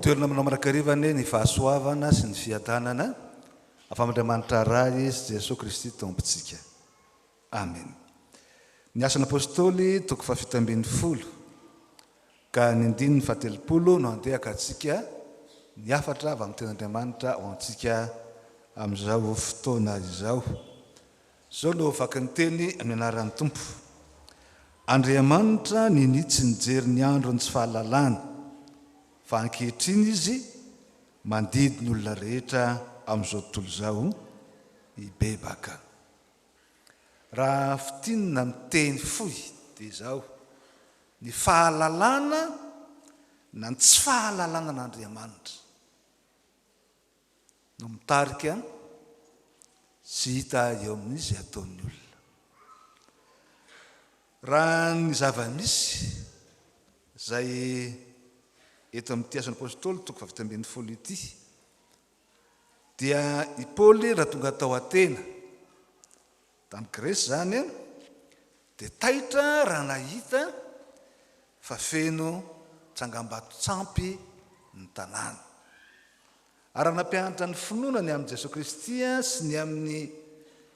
toerana manao marakarivany ny fahasoavana sy ny fiadanana afamandriamanitra ray izy Jesosy Kristy tompontsika. Amen. Ny asan'ny apôstôly toko 7 ka ny andininy 7 no andehaka atsika ny afatra avy amin'ny ten'Andriamanitra ho antsika amin'izao fotoana izao. Zao no vaky ny teny amin'ny anaran'ny Tompo. Andriamanitra ninitsy nijery ny andro ny tsy fahalalana, fa ankehitriny izy mandidy ny olona rehetra amin'izao tontolo izao ibebaka. Raha fitinina miteny fohy dia izao: ny fahalalana na ny tsy fahalalana n'Andriamanitra no mitarika sy hita eo amin'izy ataon'ny olona. Raha ny zava-misy izay eto amin'ity asan'ny apôstôly toko 7 ity dia i Paoly raha tonga tao Atena tany Gresy zany dia taitra raha nahita fa feno tsangambato tsampy ny tanàna. Ary nampianatra ny finoana ny amin'ny Jesosy Kristy sy ny amin'ny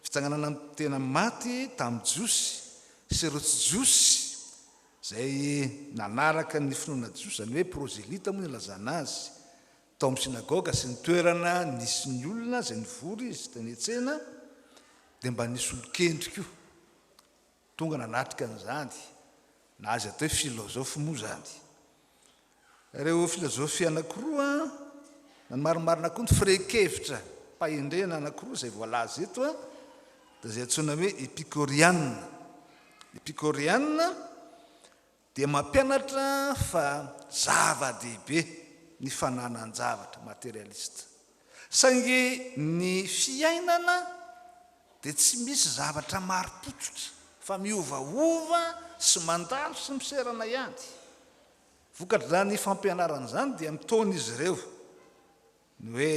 fitsanganana tena maty tamin'ny jiosy sy ireo tsy jiosy izay nanaraka ny finoana jiosy, zany hoe prozelita moa ny ilazana azy, tao amin'ny sinagoga sy ny toerana nisy ny olona izay nivory izy tenetsena, dia mba nisy olo-kendrika io tonga nanatrika an'izany, na azy atao hoe filôzofy moa zany. Ireo filôzofy anankiroa na ny marimarina koa ny firehekevitra mpahendrena anankiroa izay voalaza eto dia izay antsoina hoe epikorianina. Epikorianina dia mampianatra fa zava-dehibe ny fananan-javatra materialista, saingy ny fiainana dia tsy misy zavatra maro-pototra fa miovaova sy mandalo sy miserana ihany. Vokatra zany fampianaran'izany dia mitaon'izy ireo ny hoe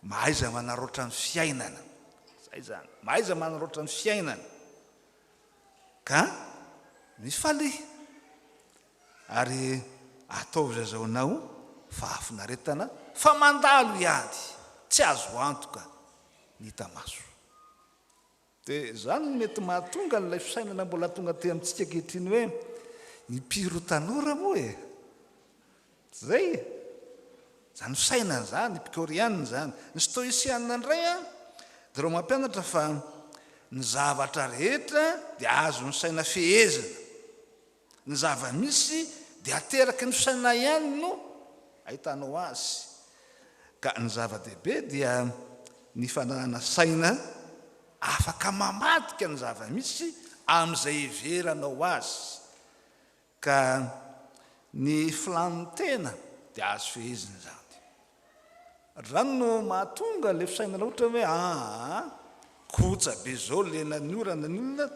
mahaiza manaroatra ny fiainana. Zay zany, mahaiza manaroatra ny fiainana ka mifalihy ary ataovy zazaonao fa afinaretana fa mandalo ihany, tsy azo antoka ny tamaso. Dia zany mety mahatonga n'ilay fisainana mbola tonga te amintsika ankehitriny hoe impiro tanora moa zay zany fisainana zany epikorianina zany. Ny stoisianina indray dia reo mampianatra fa ny zavatra rehetra dia azo ny saina fehezina, ny zava-misy dia ateraky ny fisaina ihany no ahitanao azy, ka ny zava-dehibe dia ny fananana saina afaka mamadika ny zava-misy amin'izay heveranao azy, ka ny filanintena dia azo fehezina zany. Zany no mahatonga le fisainana ohatra hoe kotra be zao lena ny orana ny olona,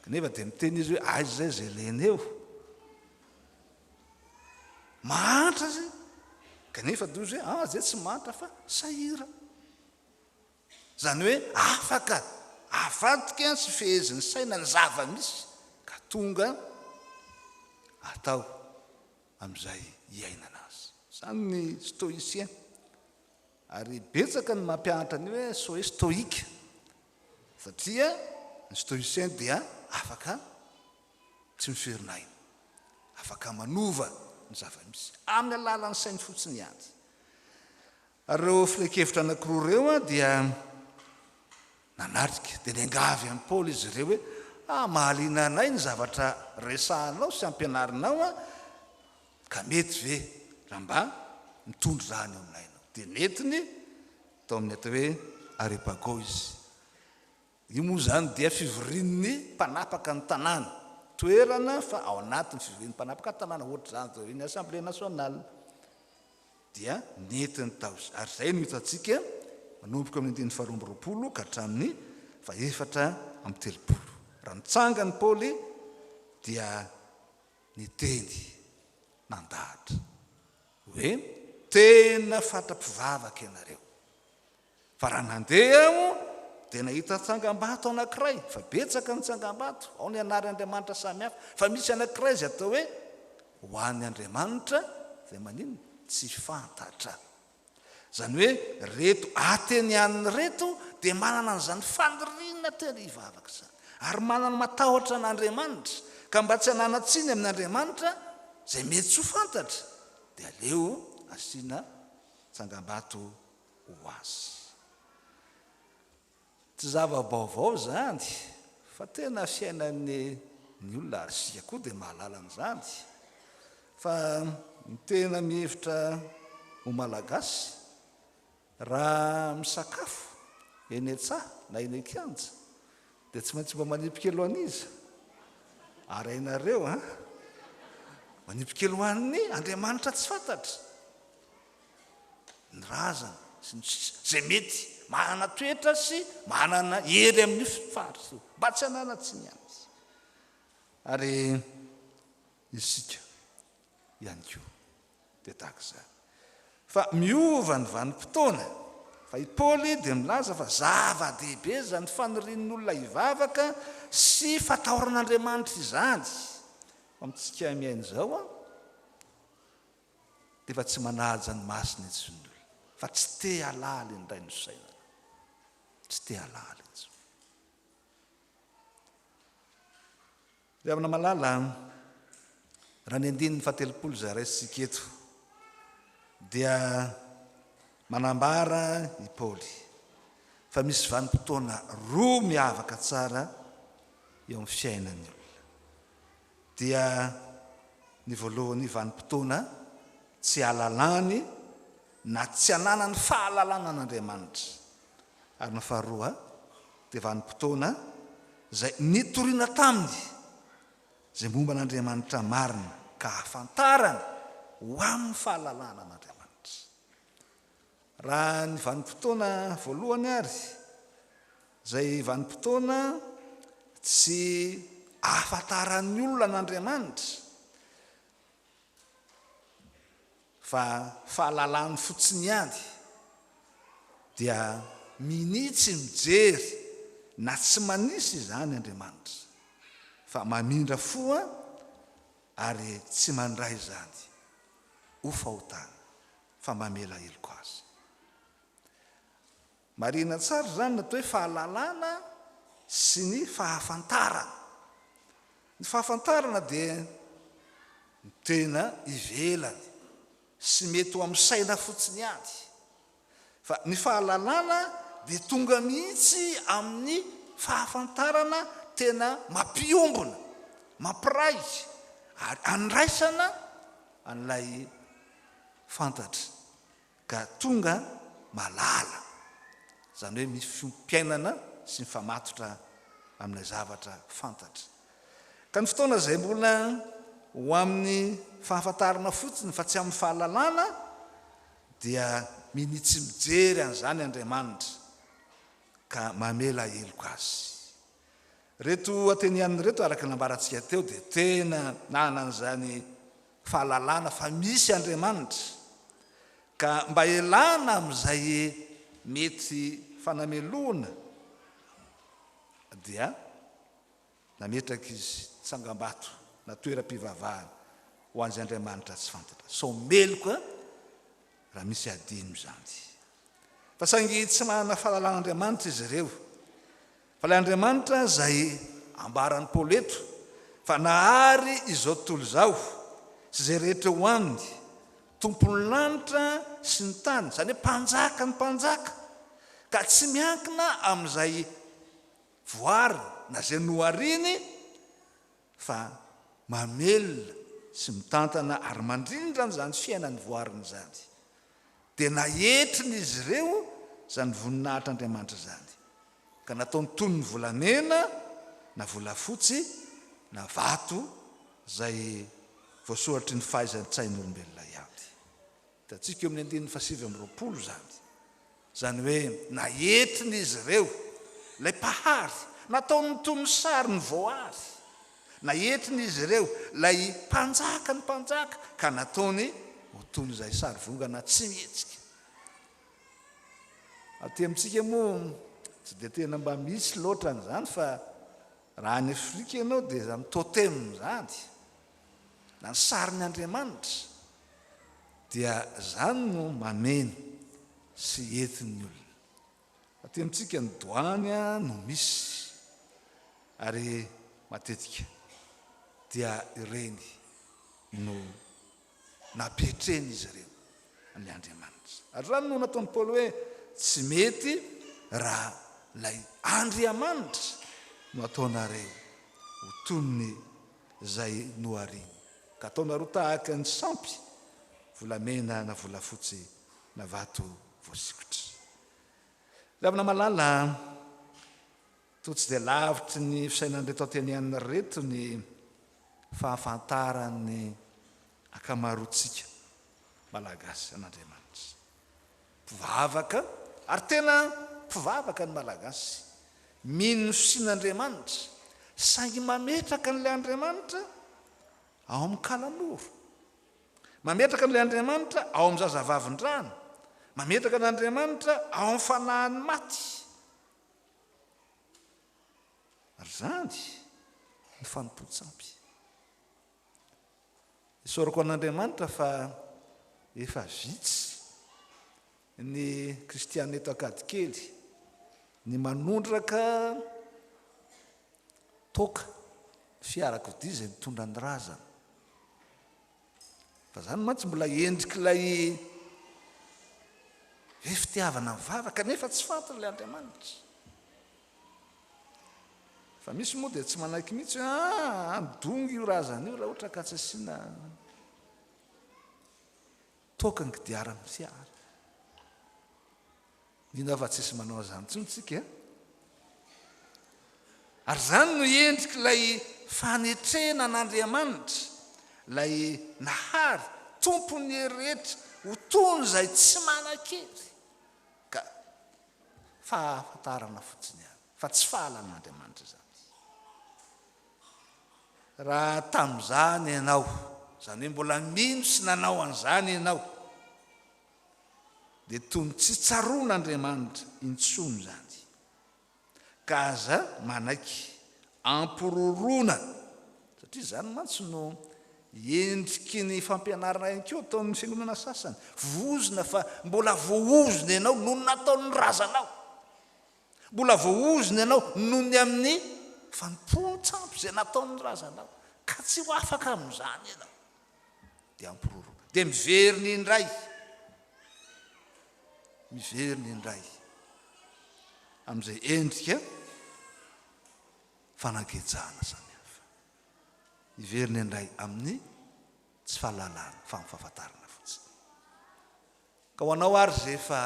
kanefa dia miteny izy hoe aiza zay zay lena eo, mahantra azy kanefa dia izy hoe zay tsy mahantra fa sahira. Zany hoe afaka avadika sy feheziny saina ny zava-misy ka tonga atao amin'izay iainana azy. Zany ny stoicien, ary betsaka ny mampianatra ny hoe stoika, satria ny stoicien dia afaka tsy miferin'aina, afaka manova ny zava-misy amin'ny alalan'ny sainy fotsiny ihany. Ary ireo firehekevitra anankiroa ireo dia nanatrika dia niangavy amin'ny Paoly izy ireo hoe mahaliana anay ny zavatra resahanao sy ampianarinao ka mety ve raha mba mitondro zany eo aminainao. Dia netiny tao amin'ny atao hoe Areopago izy. Io moa zany dia fivorian'ny mpanapaka ny tanàna, toerana fa ao anatin'ny fivorian'ny mpanapaka ny tanàna, ohatra zany tao ny Assemblée nationale, dia netiny tao. Ary zay no hitantsika manomboka amin'ny 12 ka hatramin'ny 4:30. Raha nitsanga ny Paoly dia niteny nandahatra hoe tena fatra-pivavaka ianareo, fa raha nandeha dia nahita tsangam-bato anankiray, fa betsaka ny tsangam-bato, ao ny anar'Andriamanitra samihafa, fa misy anankiray izay atao hoe ho an'ny Andriamanitra izay maninona tsy fantatra. Zany hoe reto atenian'ny reto dia manana n'izany faniriana tena hivavaka zany, ary manana matahotra n'Andriamanitra, ka mba tsy hananatsiny amin'Andriamanitra zay mety tsy ho fantatra dia aleo asiana tsangam-bato ho azy. Tsy zava-baovao zany fa tena fiainan'ny olona, ary sika koa dia mahalala n'izany. Fa ny tena mihevitra ho malagasy, raha misakafo eny an-tsaha na eny an-kianja dia tsy maintsy mba manipikely ho an'iza. Ary hainareo manipikely ho an'ny Andriamanitra tsy fantatra ny razana sy ny zay mety manana toetra sy manana hery amin'ny faritra mba tsy hananatsiny azy. Ary isika ihany koa dia tahaka izany. Fa miova ny vanim-potoana, fa i Paoly dia milaza fa zava-dehibe zany fanirian'ny olona hivavaka sy fatahoran'Andriamanitra izany. Amintsika miaina izao dia fa tsy manaja ny masina intsony ny olona, fa tsy te halala indray ny saina, tsy te halala intsony. Dia amina malala raha ny andininy fatelopolo zay raisitsika eto dia manambara i Paoly fa misy vanim-potoana roa miavaka tsara eo amin'ny fiainan'ny olona. Dia ny voalohany vanim-potoana tsy halalany na tsy hananany fahalalana an'Andriamanitra, ary ny faharoa dia vanim-potoana zay nitoriana taminy zay momba an'Andriamanitra marina ka hafantarana ho amin'ny fahalalana an'Andriamanitra. Raha ny vanim-potoana voalohany ary zay vanim-potoana tsy ahafantaran'ny olona an'Andriamanitra fa fahalalany fotsiny ihany, dia minitsy mijery na tsy manisy izany Andriamanitra, fa mamindra foa ary tsy mandray izany ho fahotana fa mamela heloko azy. Marina tsara zany natao hoe fahalalana sy ny fahafantarana. Ny fahafantarana dia ny tena ivelany sy mety ho amin'ny saina fotsiny ihany, fa ny fahalalana dia tonga mihitsy amin'ny fahafantarana tena mampiombona, mampiray ary andraisana an'ilay fantatra ka tonga malala. Zany hoe misy fiompiainana sy ny famatotra amin'ilay zavatra fantatra. Ka ny fotoana izay mbola ho amin'ny fahafantarana fotsiny fa tsy amin'ny fahalalana dia minitsy mijery an'izany Andriamanitra ka mamela heloko azy. Reto atenian'ny reto araka nambarantsika teo dia tena nanan'izany fahalalana fa misy Andriamanitra, ka mba elana amin'izay mety fanameloana dia nametraka izy tsangam-bato na toeram-pivavahana ho an'izay Andriamanitra tsy fantatra. Someloka raha misy adino izany. Fa saingy tsy manana fahalalàn'Andriamanitra izy ireo, fa ilay Andriamanitra zay ambaran'ny Paoly eto fa nahary izao tontolo izao sy zay rehetra ho aminy, tompon'ny lanitra sy ny tany, zany hoe mpanjaka ny mpanjaka, ka tsy miankina amin'izay voary na zay nohariny, fa mamelona sy mitantana ary mandrindra n'izany fiainany voariny zany. Dia nahetriny izy ireo zany voninahitr'Andriamanitra zany, ka nataony toy ny volamena na volafotsy na vato zay voasoratry ny fahaizan-tsain'olombelona ihany. Hitantsika eo amin'ny 1920 zany. Zany hoe nahetriny izy ireo ilay pahary, nataony toy ny sary ny voary, nahetriny izy ireo ilay mpanjaka ny mpanjaka ka nataony ho toy n'izay sary vongana tsy mihetsika. Aty amintsika moa tsy dia tena mba misy loatra n'izany, fa raha any Afrika ianao dia zany totem zany na ny sarin'ny Andriamanitra, dia zany no mameno sy entin'ny olona. Aty amintsika ny doany no misy, ary matetika dia ireny no napetreny izy ireo ny Andriamanitra. Ary zany no nataon'ny Paoly hoe tsy mety raha lay Andriamanitra no ataonareo ho tonony zay noariny, ka ataonareo tahaka ny sampy, volamena na volafotsy na vato voasikotra. Lavina malala to tsy dia lavitry ny fisainan'reto antenianina reto ny fahafantaran'ny akamaroantsika malagasy an'Andriamanitra. Mpivavaka, ary tena mpivavaka ny malagasy, mino fisian'Andriamanitra, saingy mametraka n'ilay Andriamanitra ao amin'ny kalanoro, mametraka n'ilay Andriamanitra ao amin'ny zazavavin-drano, mametraka n'Andriamanitra ao amin'ny fanahin'ny maty. Ary zany ny fanompo-tsampy. Isaorako an'Andriamanitra fa efa vitsy ny kristianina eto Ankadikely ny manondraka toka fiarakodia izay mitondra ny razana. Fa zany mantsy mbola endrik'ilay fitiavana mivavaka nefa tsy fantatra ilay Andriamanitra. Fa misy moa dia tsy manaiky mihitsy hoe andongy io razana io raha ohatra ka tsy asiana toka ny kodiarana fiara. Nina fa tsisy manao zany intsony tsika. Ary zany no endrik'ilay fanetrena n'Andriamanitra, lay nahary tompony herehetra ho tony zay tsy manan-kely, ka fahafantarana fotsiny ihany, fa tsy fahalan'Andriamanitra zany. Raha tamin'izany ianao, zany hoe mbola mino sy nanao an'izany ianao, dia tony tsy tsaroan'Andriamanitra intsony zany, ka aza manaiky ampirorona, satria zany mantsy no endriky ny fampianarana ihany koa ataon'ny fiangonana sasany. Vozona fa mbola voaozona ianao noho ny nataon'ny razanao, mbola voaozona ianao noho ny amin'ny fanompo-tsampy izay nataon'ny razanao, ka tsy ho afaka amin'izany ianao, dia ampirorona, dia miveriny indray, miveriny indray amin'izay endrika fanankejahana samihafa, miveriny indray amin'ny tsy fahalalana fa amin'ny fahafantarana fotsiny. Ka ho anao ary zay efa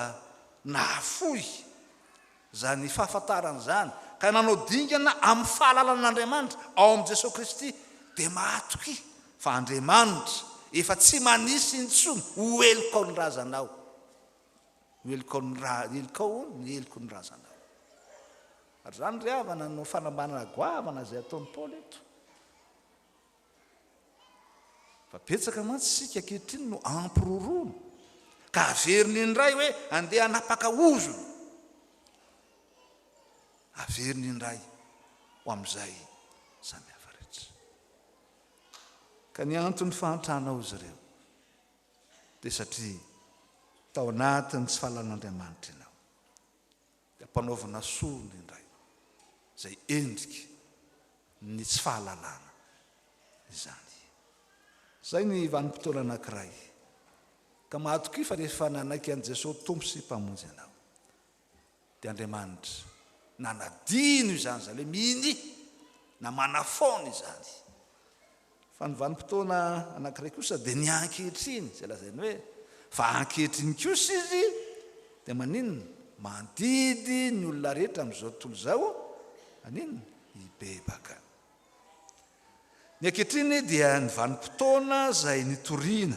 nahafoy zany fahafantarana zany, ka nanao dingana amin'ny fahalalan'Andriamanitra ao amin'i Jesosy Kristy, dia mahatoky fa Andriamanitra efa tsy manisy intsony ho eloko ny razanao, eloko ny razanao. Ary zany ry havana no fanambanana goavana zay ataon'ny Paoly eto. Fa betsaka mantsy sika ankehitriny no ampiroroana, ka averiny indray hoe andeha hanapaka ozona, averiny indray ho amin'izay samihafa rehetra. Ka ny antony fahantrana izy ireo dia satria tao anatin'ny tsy fahalan'Andriamanitra ianao, dia mpanaovana sorona indray zay endriky ny tsy fahalalana izany. Zay ny vanim-potoana anankiray, ka mahatoky fa rehefa nanaiky an'i Jesosy tompo sy mpamonjy ianao, dia Andriamanitra nanadino izany, zany hoe miny na manafaona izany. Fa ny vanim-potoana anankiray kosa dia ny ankehitriny, zay lazainy hoe fa ankehitriny kosa izy dia maninona, mandidy ny olona rehetra amin'izao tontolo izao, maninona, hibebaka. Ny ankehitriny dia ny vanim-potoana zay nitoriana,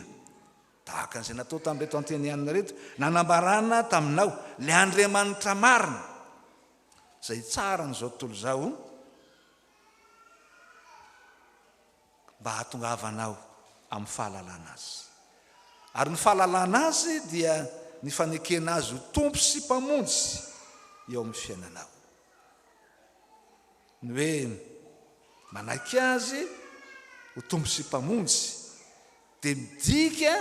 tahaka an'izay natao tamin'reto antenianina reto, nanambarana taminao le Andriamanitra marina, zay tsara n'izao tontolo izao, mba hahatongavanao amin'ny fahalalana azy. Ary ny fahalalana azy dia ny fanekena azy ho tompo sy mpamonjy eo amin'ny fiainanao. Ny hoe manaiky azy ho tompo sy mpamonjy, dia midika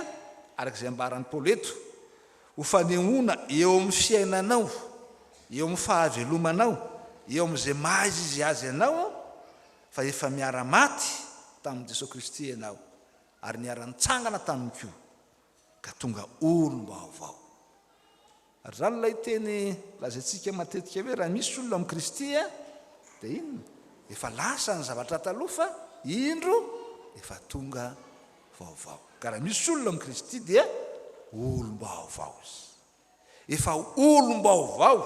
arak'izay ambaran'ny Paoly eto, ho fanehoana eo amin'ny fiainanao, eo amin'ny fahavelomanao, eo amin'izay maizy izy azy ianao fa efa miara-maty tamin'i Jesosy Kristy ianao ary niara-nitsangana taminy koa ka tonga olom-baovao. Ary zany ilay teny lazaintsika matetika hoe raha misy olona amin'ny Kristy dia inona? Efa lasa ny zavatra taloha fa indro efa tonga vaovao. Ka raha misy olona amin'ny Kristy dia olom-baovao izy. Efa olom-baovao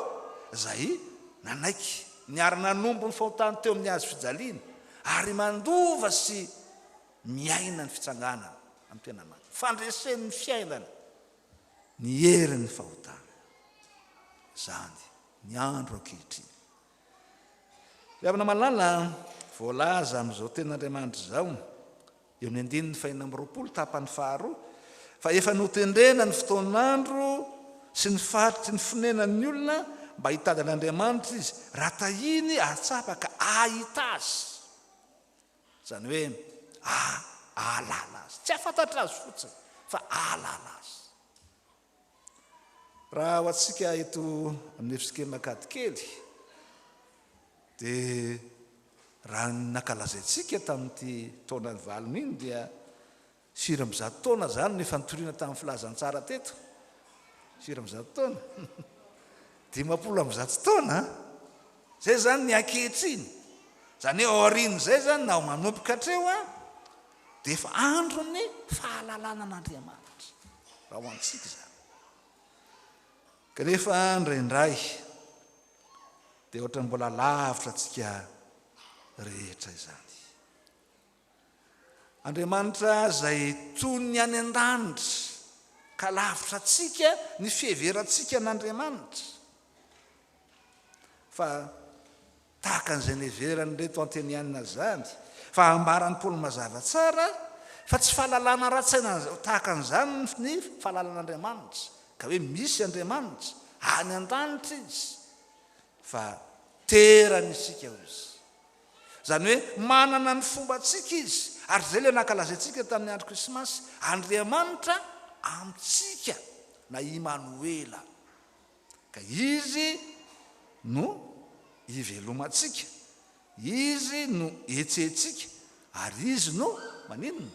izay nanaiky niara-nanombo ny fahotany teo amin'ny hazo fijaliana ary mandova sy miaina ny fitsanganana amin'ny tena marina, fandresen'ny fiainana ny herin'ny fahotana. Zany ny andro ankehitriny. Avana malala voalaza amin'izao ten'Andriamanitra izao eo amin'ny 1940 tapany faharoa fa efa notendrena ny fotoan'andro sy ny faritry ny fonenan'ny olona mba hitady an'Andriamanitra izy raha tahiny atsapaka ahita azy. Zany hoe ahalala azy, tsy afantatra azy fotsiny fa ahalala azy. Raha ho antsika eto amin'ny efisikema-kady kely dia raha nakalazaintsika tamin'ity taona ny valiny iny dia 400 taona zany ny fantoriana tamin'ny filazantsara teto. 400 taona 500 taona zay zany ny ankehitriny. Zany hoe aoriany zay zany na ho manomboka hatreo dia efa andro ny fahalalana an'Andriamanitra raha ho antsika zany. Kanefa indraindray dia ohatra mbola lavitra antsika rehetra izany. Andriamanitra izay toy ny any an-danitra ka lavitra antsika ny fiheverantsika n'Andriamanitra fa tahaka an'izay niheverany reto antenianina zany fa ambaran'ny Paoly mazava tsara fa tsy fahalalana ratsaina tahaka an'izany ny fahalalан'Andriamanitra ka hoe misy Andriamanitra any an-danitra izy fa terany isika izy. Zany hoe manana ny fombantsika izy ary zay le nankalazaintsika tamin'ny andro Krismasy, Andriamanitra amintsika na Immanuela, ka izy no ivelomantsika, izy no etsentsika ary izy no maninona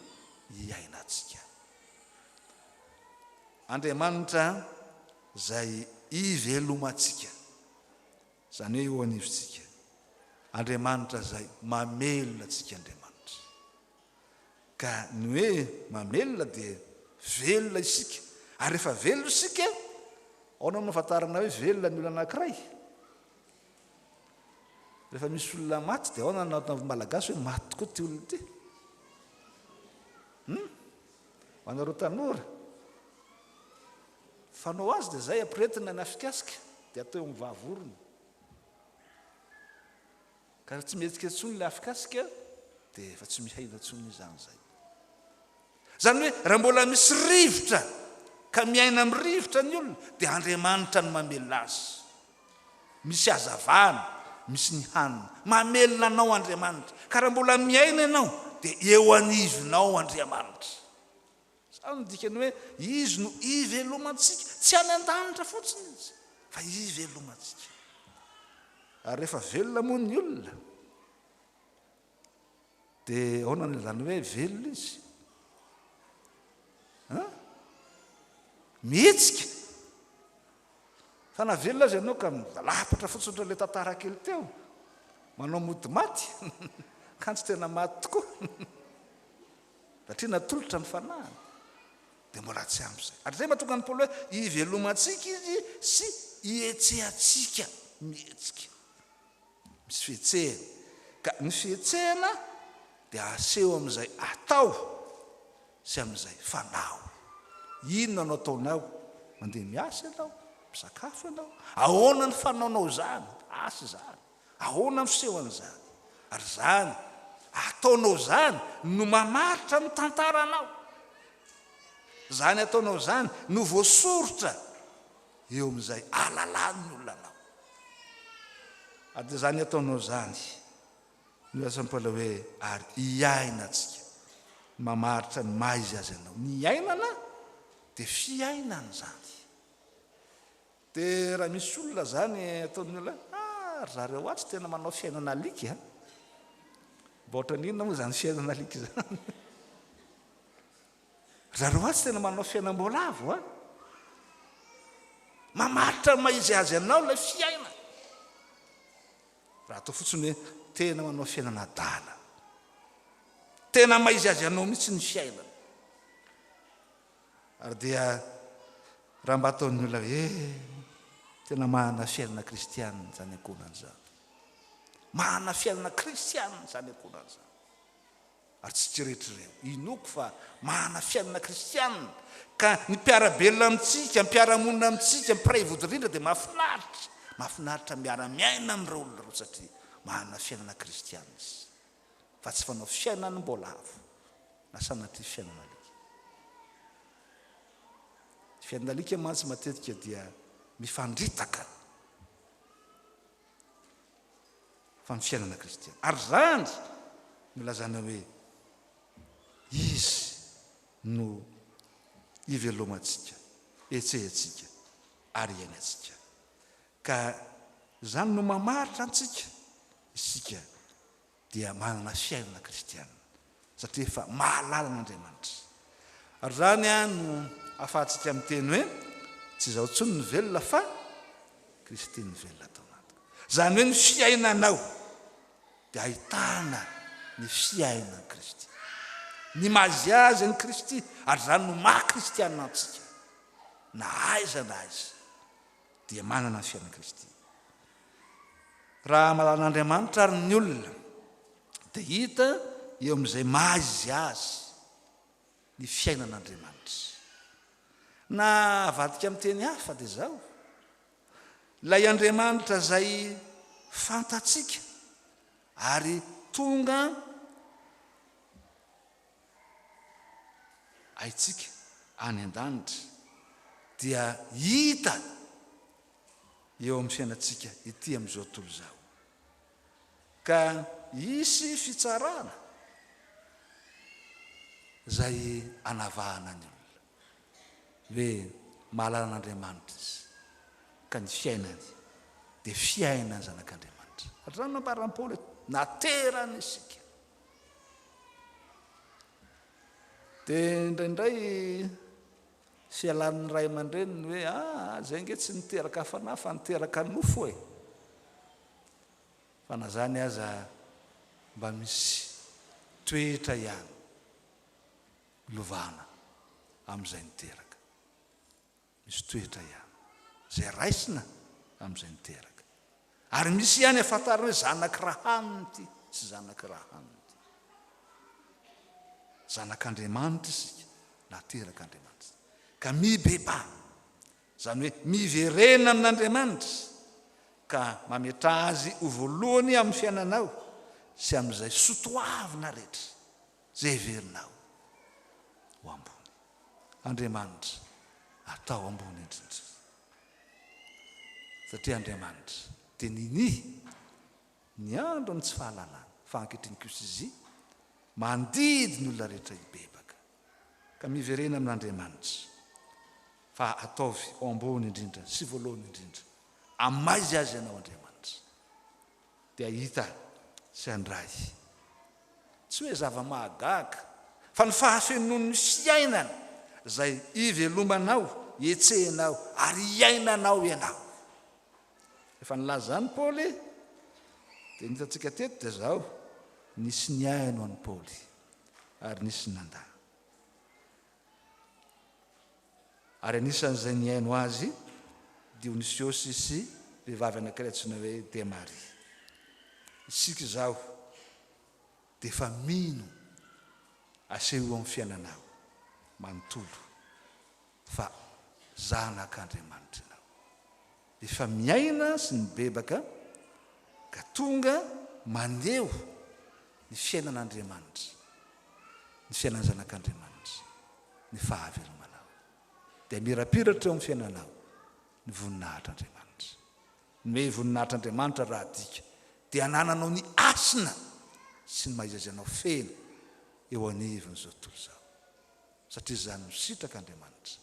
iainantsika. Andriamanitra zay ivelomantsika, zany hoe eo anivontsika. Andriamanitra zay mamelona antsika Andriamanitra, ka ny hoe mamelona dia velona isika ary rehefa velona isika ao na mahafantarana hoe velona ny olona anankiray. Rehefa misy olona maty dia ao na malagasy hoe maty tokoa ty olona ty. Manareo tanora fanao azy dia zay ampiretina ny afikasika dia atao eo amin'ny vavorona. Ka tsy mihetsika intsony ilay afikasika dia efa tsy mihaina intsony izany zay. Zany hoe raha mbola misy rivotra ka miaina amin'ny rivotra ny olona dia Andriamanitra no mamelona azy. Misy hazavana, misy ny hanina, mamelona anao Andriamanitra. Ka raha mbola miaina ianao dia eo anivonao Andriamanitra. Zany no dikany hoe izy no ivelomantsika, tsy any an-danitra fotsiny izy fa ivelomantsika. Ary rehefa velona moa ny olona dia ahoana zany hoe velona izy? Mihetsika. Fa na velona azy ianao ka lapatra fotsiny ohatran'ilay tantara kely teo, manao mody maty ka tsy tena maty tokoa satria natolotra ny fanahiny dia mbola tsy amin'izay. Ary zay mahatonga ny Paoly hoe ivelomantsika izy sy ietsehantsika mihetsika. Misy fihetsehana, ka ny fihetsehana dia aseho amin'izay atao sy amin'izay fanao. Inona no ataonao? Mandeha miasa ianao, misakafo ianao, ahoana ny fanaonao zany? Asa zany. Ahoana ny fisehoan'izany? Ary zany ataonao zany no mamaritra ny tantaranao. Zany ataonao zany no voasorotra eo amin'izay ahalalany olona anao. Ary dia zany ataonao zany no asan'ny Paoly hoe ary iaina antsika mamaritra ny maizy azy ianao. Ny iainana dia fiainana zany. Dia raha misy olona zany ataon'ny olona zareo atsy tena manao fiainana alika mba ohatra n'inona moa zany fiainana alika zany zareo atsy tena manao fiainam-boalavo mamaritra maizy azy anao ilay fiaina raha atao fotsiny hoe tena manao fiainana adala tena maizy azy anao mihitsy ny fiainana ary dia raha mba ataon'ny olona hoe tena mahana fiainana kristianina zany ankonan'izany mahana fiainana kristianina zany ankonan'izany ary tsy tsiretr'ireo inoko fa mahana fiainana kristianina ka ny mpiarabelona amitsika mpiaramonina amitsika mpiray vodindrindra dia mahafinaritra miara-miaina amin'ireo olona reo satria mahana fiainana kristianina izy fa tsy fanao fiainana mbolavo na sanatria fiainana alika fiainana alika mantsy matetika dia mifandritaka fa ny fiainana kristiana ary zany milazana hoe izy no ivelomantsika etsehantsika ary iainantsika ka zany no mamaritra antsika isika dia manana fiainana kristiana satria efa mahalala n'Andriamanitra ary zany no ahafahantsika miteny hoe tsy izao tsony ny velona fa Kristy ny velona tao anatiko zany hoe ny fiainanao dia ahitana ny fiainan'i Kristy ny maziazy ny Kristy ary zany no maha-kristianina antsika na aiza na aiza dia manana ny fiainan'i Kristy raha mahalan'Andriamanitra ary ny olona dia hita eo amin'izay mahazy azy ny fiainan'Andriamanitra na avadika amin'ny teny hafa dia zao ilay Andriamanitra zay fantatsika ary tonga haitsika any an-danitra dia hita eo amin'ny fiainantsika ity amin'izao tontolo izao ka hisy fitsarana zay anavahana ny olona hoe mahalala n'Andriamanitra izy ka ny fiainany dia fiainany zanak'Andriamanitra ary zany nambaran'i Paoly naterana isika dia indraindray fialan'ny ray aman-dreniny hoe zay nge tsy niteraka hafanahy fa niteraka nofo fa na zany aza mba misy toetra ihany lovana amin'izay niteraka misy toetra ihany zay raisina amin'izay niteraka ary misy ihany afantarana hoe zanaky rahaniny ity sy zanaky rahaniny ity zanak'Andriamanitra isika naterak'Andriamanitra ka mibeba zany hoe miverena amin'Andriamanitra ka mametra azy ho voalohany amin'ny fiainanao sy amin'izay sotoavina rehetra zay verinao ho ambony Andriamanitra atao ambony indrindra satria Andriamanitra dia ny andro ny tsy fahalalana fa ankehitriny kosa izy mandidy ny olona rehetra hibebaka ka miverena amin'Andriamanitra fa ataovy ao ambony indrindra sy voalohany indrindra amaizy azy ianao Andriamanitra dia hita sy andray tsy hoe zava-mahagaga fa ny fahafenon'ny fiainana zay ivelomanao etsehanao ary iainanao ianao efa nilazany Paoly dia nitatsika teto dia zao nisy ny aino an'i Paoly ary nisy nanda ary anisan'izay ny aino azy Dionisiosy sy vehivavy anankiray antsoina hoe Demary isika zao dia efa mino aseho amin'ny fiainanao manontolo fa zanak'Andriamanitra ianao efa miaina sy mibebaka ka tonga mandeho ny fiainan'Andriamanitra ny fiainany zanak'Andriamanitra ny fahavelomanao dia mirapiratra eo amin'ny fiainanao ny voninahitr'Andriamanitra ny hoe voninahitr'Andriamanitra raha adika dia anananao ny asina sy ny mahaizazanao fena eo anivon'izao tontolo izao satria zany misitraka Andriamanitra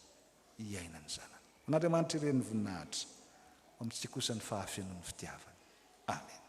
iainany zanany. N'Andriamanitra ireny voninahitra amintsika kosa ny fahafenon'ny fitiavany. Amen.